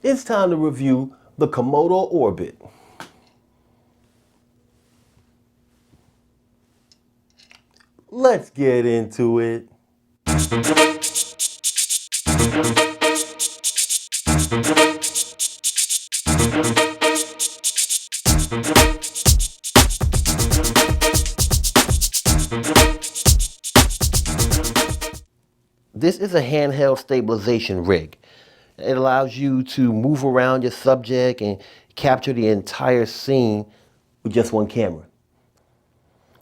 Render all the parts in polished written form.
It's time to review the Comodo Orbit. Let's get into it. This is a handheld stabilization rig. It allows you to move around your subject and capture the entire scene with just one camera.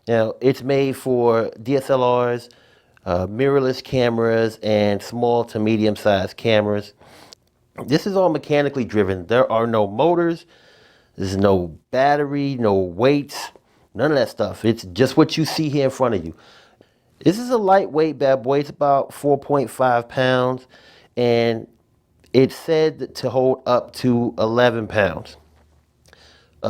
Now, it's made for DSLRs, mirrorless cameras, and small to medium-sized cameras. This is all mechanically driven. There are no motors, there's no battery, no weights, none of that stuff. It's just what you see here in front of you. This is a lightweight bad boy. It's about 4.5 pounds, and it's said to hold up to 11 pounds.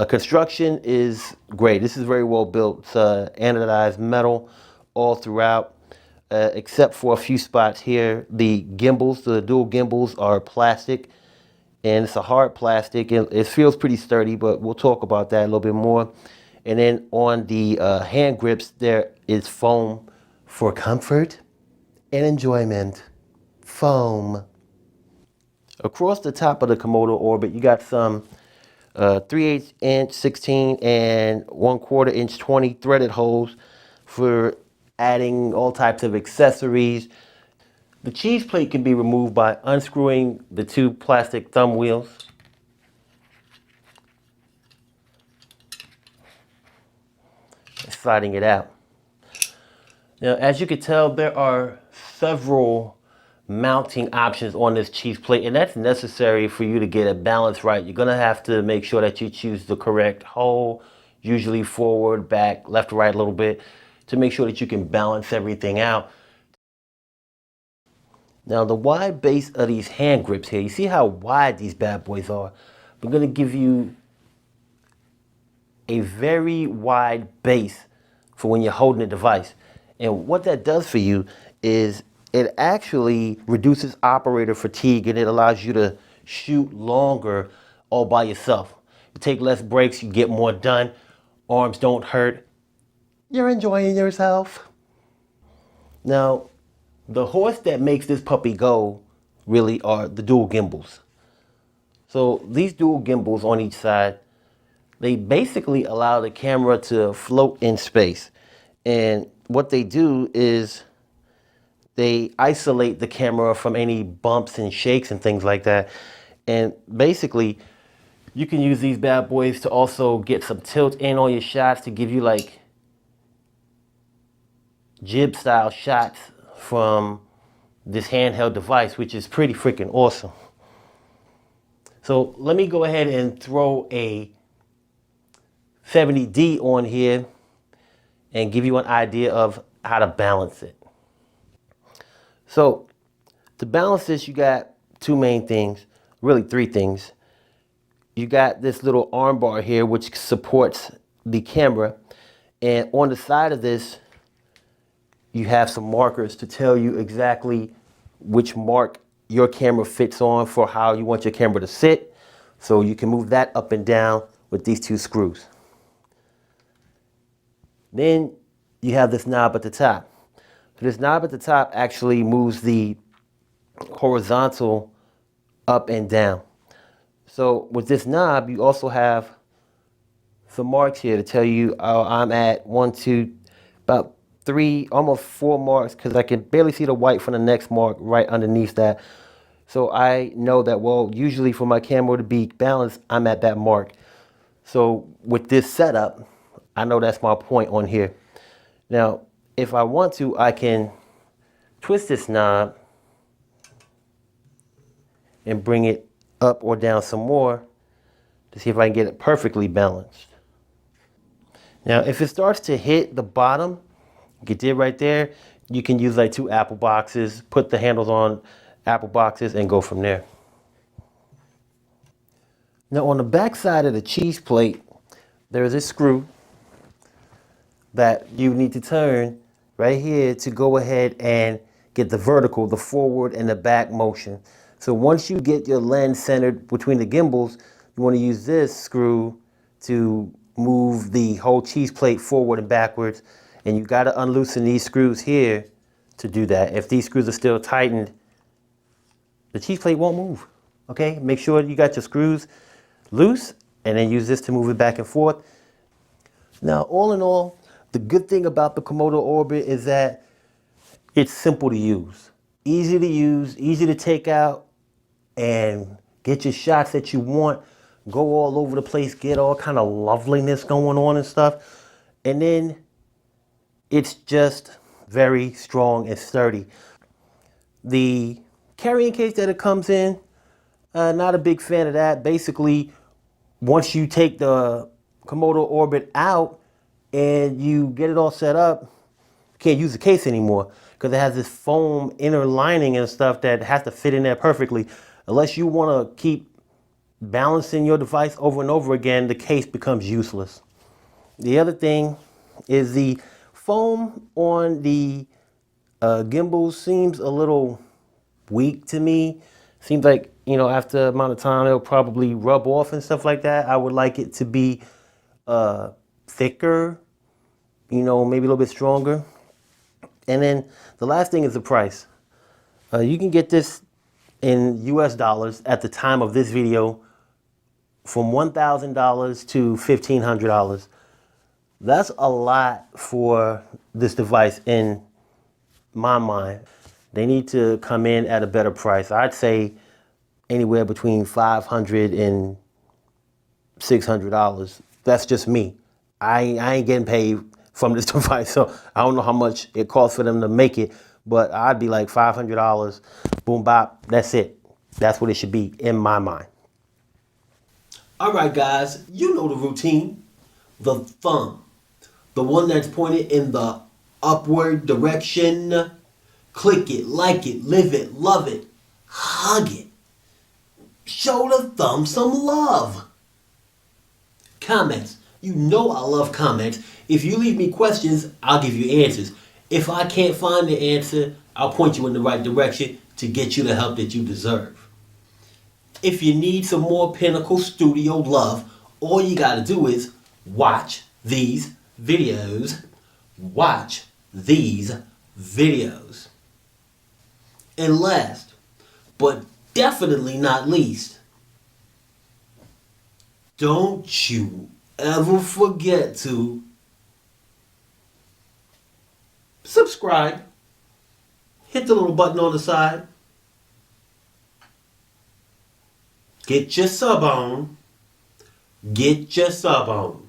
Construction is great. This is very well built. It's anodized metal all throughout, except for a few spots here. The gimbals, the dual gimbals, are plastic, and it's a hard plastic. It feels pretty sturdy, but we'll talk about that a little bit more. And then on the hand grips, there is foam for comfort and enjoyment. Foam. Across the top of the Comodo Orbit, you got some 3/8 inch 16 and 1/4 inch 20 threaded holes for adding all types of accessories. The cheese plate can be removed by unscrewing the two plastic thumb wheels. And sliding it out. Now, as you can tell, there are several mounting options on this cheese plate, and that's necessary for you to get a balance right. You're gonna have to make sure that you choose the correct hole, usually forward, back, left, right a little bit, to make sure that you can balance everything out. Now, the wide base of these hand grips here, you see how wide these bad boys are? I'm gonna give you a very wide base for when you're holding the device. And what that does for you is it actually reduces operator fatigue, and it allows you to shoot longer all by yourself. You take less breaks, you get more done, arms don't hurt. You're enjoying yourself. Now, the horse that makes this puppy go really are the dual gimbals. So these dual gimbals on each side, they basically allow the camera to float in space. And what they do is they isolate the camera from any bumps and shakes and things like that. And basically, you can use these bad boys to also get some tilt in on your shots to give you like jib style shots from this handheld device, which is pretty freaking awesome. So let me go ahead and throw a 70D on here and give you an idea of how to balance it. So to balance this, you got two main things, really three things. You got this little arm bar here, which supports the camera. And on the side of this, you have some markers to tell you exactly which mark your camera fits on for how you want your camera to sit. So you can move that up and down with these two screws. Then you have this knob at the top. So this knob at the top actually moves the horizontal up and down. So with this knob, you also have some marks here to tell you I'm at 1, 2, about 3, almost 4 marks, because I can barely see the white from the next mark right underneath that. So I know that, well, usually for my camera to be balanced, I'm at that mark. So with this setup, I know that's my point on here. Now, if I want to, I can twist this knob and bring it up or down some more to see if I can get it perfectly balanced. Now, if it starts to hit the bottom, like it did right there, you can use like 2 Apple boxes, put the handles on Apple boxes, and go from there. Now, on the back side of the cheese plate, there is a screw that you need to turn right here to go ahead and get the vertical, the forward and the back motion. So once you get your lens centered between the gimbals, you want to use this screw to move the whole cheese plate forward and backwards. And you got to unloosen these screws here to do that. If these screws are still tightened, the cheese plate won't move. Okay, make sure you got your screws loose and then use this to move it back and forth. Now, all in all, the good thing about the Comodo Orbit is that it's simple to use. Easy to use, easy to take out and get your shots that you want. Go all over the place, get all kind of loveliness going on and stuff. And then it's just very strong and sturdy. The carrying case that it comes in, not a big fan of that. Basically, once you take the Comodo Orbit out and you get it all set up, you can't use the case anymore because it has this foam inner lining and stuff that has to fit in there perfectly. Unless you want to keep balancing your device over and over again, the case becomes useless. The other thing is the foam on the gimbal seems a little weak to me. Seems like, you know, after a amount of time, it'll probably rub off and stuff like that. I would like it to be thicker, you know, maybe a little bit stronger. And then the last thing is the price. You can get this in US dollars at the time of this video from $1,000 to $1,500. That's a lot for this device in my mind. They need to come in at a better price. I'd say anywhere between $500 and $600. That's just me. I ain't getting paid from this device, so I don't know how much it costs for them to make it, but I'd be like $500, boom bop, that's it. That's what it should be in my mind. All right, guys, you know the routine. The thumb, the one that's pointed in the upward direction. Click it, like it, live it, love it, hug it. Show the thumb some love. Comments. You know I love comments. If you leave me questions, I'll give you answers. If I can't find the answer, I'll point you in the right direction to get you the help that you deserve. If you need some more Pinnacle Studio love, all you gotta do is watch these videos. Watch these videos. And last, but definitely not least, don't you ever forget to subscribe. Hit the little button on the side. Get your sub on. Get your sub on.